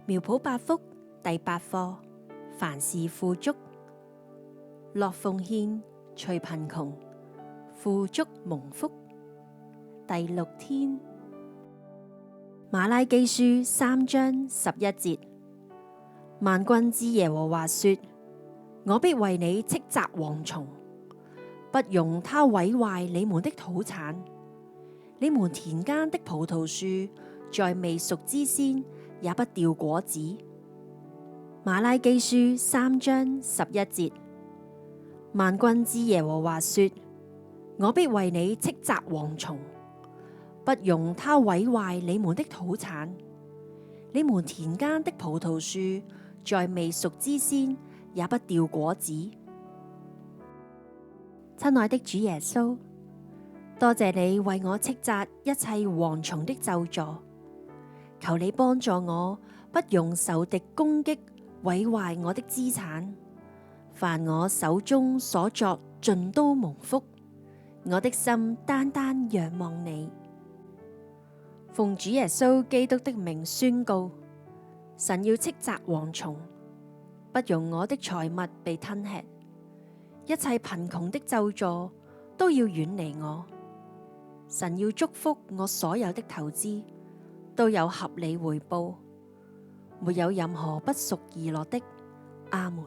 苗圃八福第8課，凡事富足，樂奉獻，除貧窮，富足蒙福。第6天，瑪拉基書3章11節，萬軍之耶和華說：我必為你斥責蝗蟲，不容它毀壞你們的土產。你們田間的葡萄樹在未熟之先也不掉果子。瑪拉基書3章11節，萬軍之耶和華說：我必為你斥責蝗蟲，不容它毀壞你們的土產。你們田間的葡萄樹在未熟之先也不掉果子。親愛的主耶穌，多謝你為我斥責一切蝗蟲的咒詛，求你幫助我，不容仇敵攻擊毀壞我的資產。凡我手中所作盡都蒙福，我的心單單仰望你。奉主耶穌基督的名宣告，神要斥責蝗蟲，不容我的財物被吞吃。一切貧窮的咒詛都要遠離我。神要祝福我所有的投資，都有合理回報，沒有任何不屬義樂的。阿門。